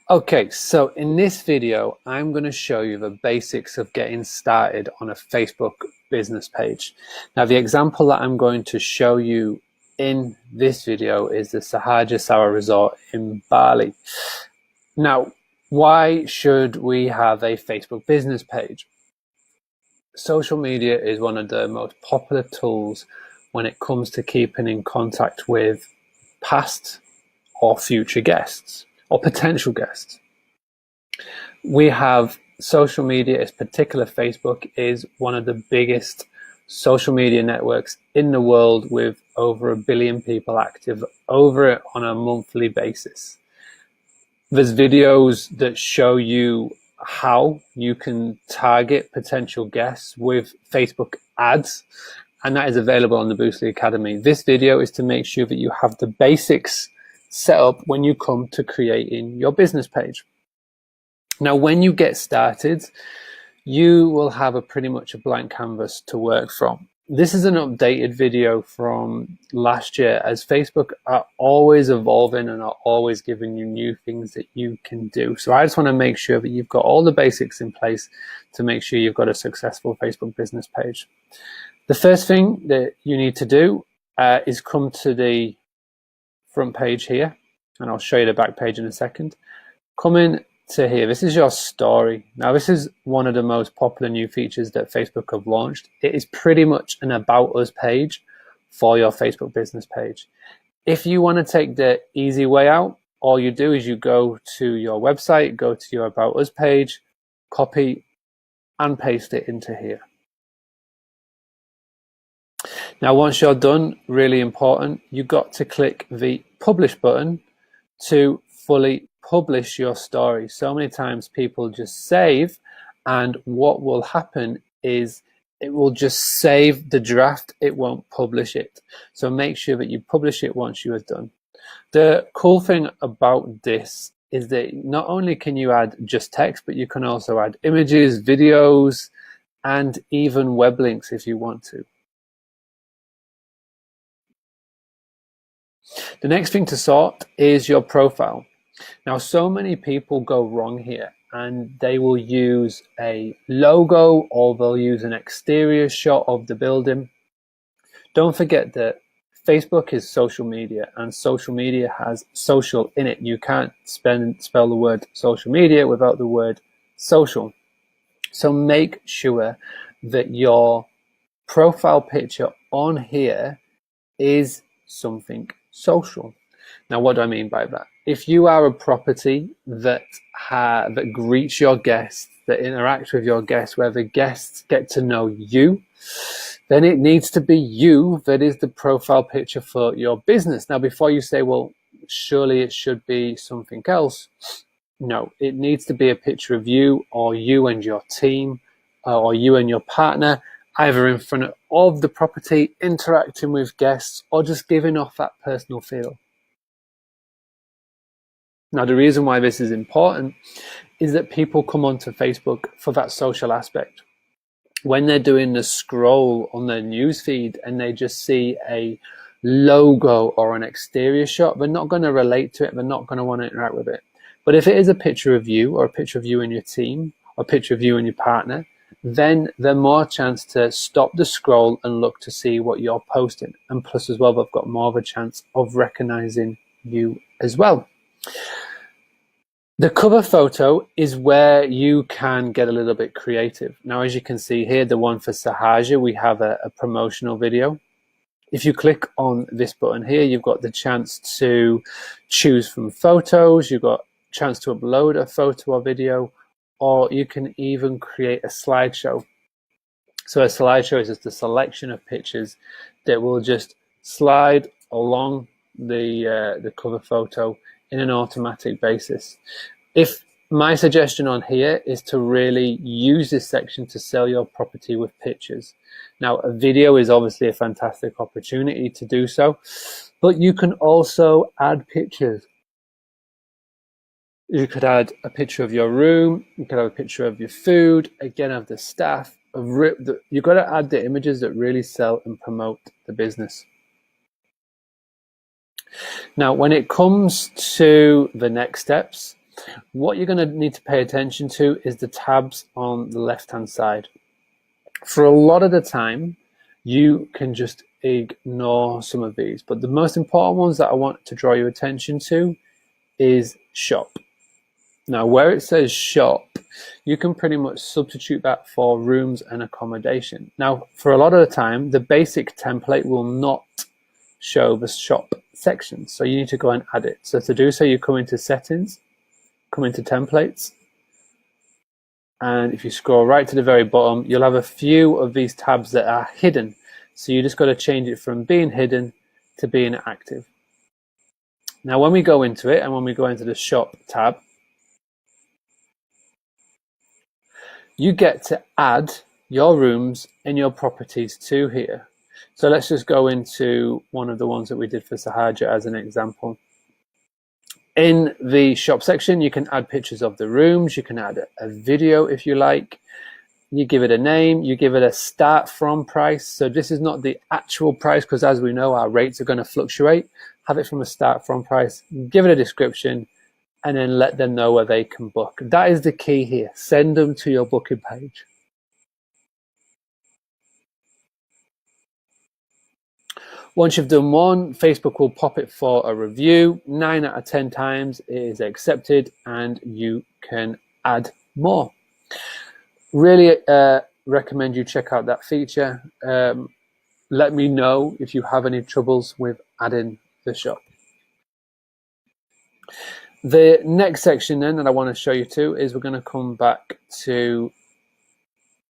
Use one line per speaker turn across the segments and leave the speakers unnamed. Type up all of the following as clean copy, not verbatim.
Okay, so in this video, I'm going to show you the basics of getting started on a Facebook business page. Now, the example that I'm going to show you in this video is the Sahaja Sour Resort in Bali. Now, why should we have a Facebook business page? Social media is one of the most popular tools when it comes to keeping in contact with past or future guests or potential guests. We have social media, in particular Facebook, is one of the biggest social media networks in the world with over 1 billion people active over it on a monthly basis. There's videos that show you how you can target potential guests with Facebook ads, and that is available on the Boostly Academy. This video is to make sure that you have the basics set up when you come to creating your business page. Now, when you get started, you will have pretty much a blank canvas to work from. This is an updated video from last year, as Facebook are always evolving and are always giving you new things that you can do. So I just want to make sure that you've got all the basics in place to make sure you've got a successful Facebook business page. The first thing that you need to do is come to the front page here, and I'll show you the back page in a second. Come in to here. This is your story. Now, this is one of the most popular new features that Facebook have launched. It is pretty much an About Us page for your Facebook business page. If you want to take the easy way out, all you do is you go to your website, go to your About Us page, copy and paste it into here. Now, once you're done, really important, you've got to click the publish button to fully publish your story. So many times people just save, and what will happen is it will just save the draft, it won't publish it. So make sure that you publish it once you are done. The cool thing about this is that not only can you add just text, but you can also add images, videos, and even web links if you want to. The next thing to sort is your profile. Now, so many people go wrong here, and they will use a logo or they'll use an exterior shot of the building. Don't forget that Facebook is social media, and social media has social in it. You can't spell the word social media without the word social. So make sure that your profile picture on here is something social. Now, what do I mean by that? If you are a property that greets your guests, that interacts with your guests, where the guests get to know you, then it needs to be you that is the profile picture for your business. Now, before you say, well, surely it should be something else. No, it needs to be a picture of you, or you and your team, or you and your partner, either in front of the property, interacting with guests, or just giving off that personal feel. Now, the reason why this is important is that people come onto Facebook for that social aspect. When they're doing the scroll on their newsfeed and they just see a logo or an exterior shot, they're not going to relate to it. They're not going to want to interact with it. But if it is a picture of you, or a picture of you and your team, or a picture of you and your partner, then they're more chance to stop the scroll and look to see what you're posting. And plus as well, they've got more of a chance of recognizing you as well. The cover photo is where you can get a little bit creative. Now, as you can see here, the one for Sahaja, we have a promotional video. If you click on this button here, you've got the chance to choose from photos, you've got a chance to upload a photo or video, or you can even create a slideshow. So a slideshow is just a selection of pictures that will just slide along the cover photo in an automatic basis. If my suggestion on here is to really use this section to sell your property with pictures. Now, a video is obviously a fantastic opportunity to do so, but you can also add pictures. You could add a picture of your room, you could have a picture of your food, again, of the staff. You've got to add the images that really sell and promote the business. Now, when it comes to the next steps, What you're going to need to pay attention to is the tabs on the left-hand side. For a lot of the time, you can just ignore some of these, but the most important ones that I want to draw your attention to is shop. Now, where it says shop, you can pretty much substitute that for rooms and accommodation. Now, for a lot of the time, the basic template will not show the shop section, so you need to go and add it. So to do so, you come into settings, come into templates, and if you scroll right to the very bottom, you'll have a few of these tabs that are hidden. So you just got to change it from being hidden to being active. Now, when we go into it and when we go into the shop tab, you get to add your rooms and your properties to here. So let's just go into one of the ones that we did for Sahaja as an example. In the shop section, you can add pictures of the rooms, you can add a video if you like, you give it a name, you give it a start from price. So this is not the actual price, because as we know, our rates are going to fluctuate. Have it from a start from price, give it a description, and then let them know where they can book. That is the key here. Send them to your booking page. Once you've done one, Facebook will pop it for a review. 9 out of 10 times it is accepted, and you can add more. Really recommend you check out that feature. Let me know if you have any troubles with adding the shop. The next section then that I want to show you to is we're going to come back to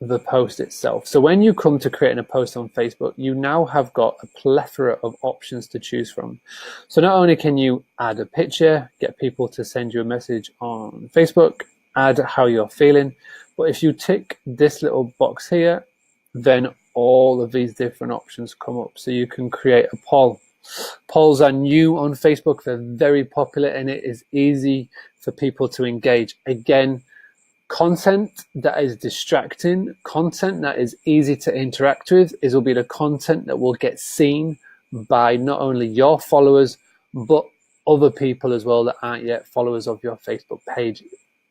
the post itself. So when you come to creating a post on Facebook, you now have got a plethora of options to choose from. So not only can you add a picture, get people to send you a message on Facebook, add how you're feeling, but if you tick this little box here, then all of these different options come up. So you can create a poll. Polls are new on Facebook. They're very popular, and it is easy for people to engage. Again, content that is distracting, content that is easy to interact with, will be the content that will get seen by not only your followers, but other people as well that aren't yet followers of your Facebook page.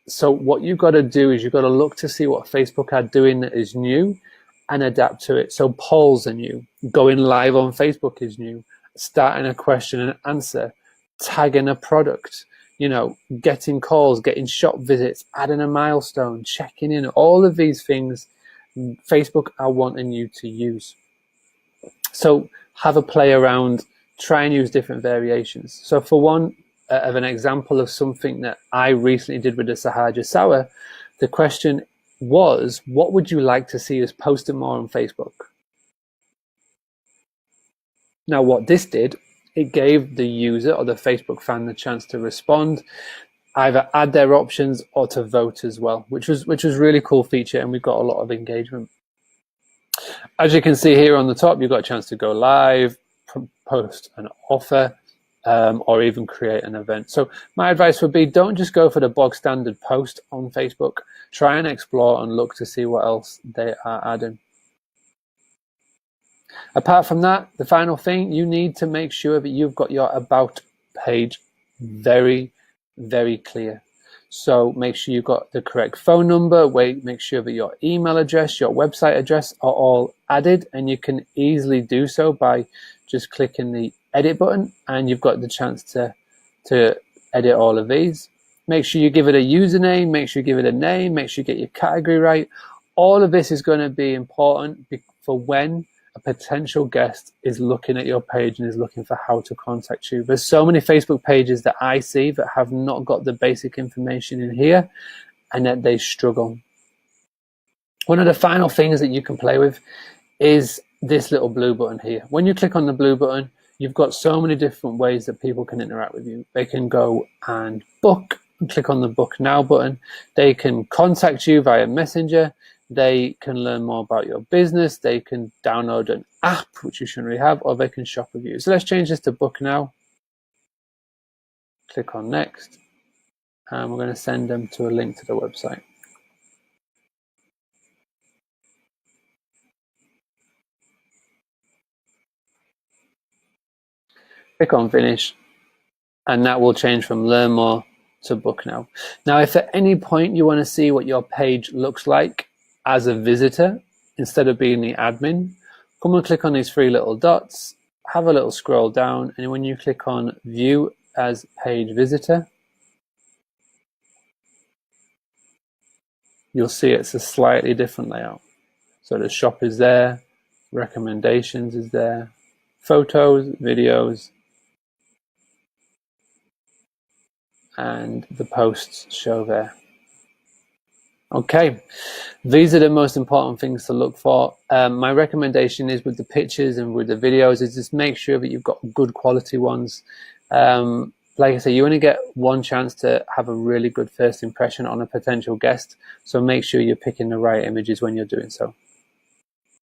So what you've got to do is you've got to look to see what Facebook are doing that is new and adapt to it. So polls are new, going live on Facebook is new, starting a question and answer, tagging a product, getting calls, getting shop visits, adding a milestone, checking in, all of these things Facebook are wanting you to use. So have a play around, try and use different variations. So for one of an example of something that I recently did with the Sahaja Sour, the question was, what would you like to see us posting more on Facebook? Now what this did, it gave the user or the Facebook fan the chance to respond, either add their options or to vote as well, which was really cool feature, and we got a lot of engagement. As you can see here on the top, you've got a chance to go live, post an offer, or even create an event. So my advice would be, don't just go for the bog standard post on Facebook. Try and explore and look to see what else they are adding. Apart from that, the final thing, you need to make sure that you've got your about page very, very clear. So make sure you've got the correct phone number, make sure that your email address, your website address are all added, and you can easily do so by just clicking the edit button, and you've got the chance to edit all of these. Make sure you give it a username, make sure you give it a name, make sure you get your category right. All of this is going to be important for when a potential guest is looking at your page and is looking for how to contact you. There's so many Facebook pages that I see that have not got the basic information in here, and that they struggle. One of the final things that you can play with is this little blue button here. When you click on the blue button, you've got so many different ways that people can interact with you. They can go and book, and click on the book now button. They can contact you via Messenger. They can learn more about your business. They can download an app, which you shouldn't really have, or they can shop with you. So let's change this to book now. Click on next, and we're going to send them to a link to the website. Click on finish, and that will change from learn more to book now. Now, if at any point you want to see what your page looks like as a visitor, instead of being the admin, come and click on these three little dots, have a little scroll down, and when you click on view as page visitor, you'll see it's a slightly different layout. So the shop is there, recommendations is there, photos, videos, and the posts show there. Okay, these are the most important things to look for. My recommendation is with the pictures and with the videos is just make sure that you've got good quality ones. Like I say, you only get one chance to have a really good first impression on a potential guest, so make sure you're picking the right images when you're doing so.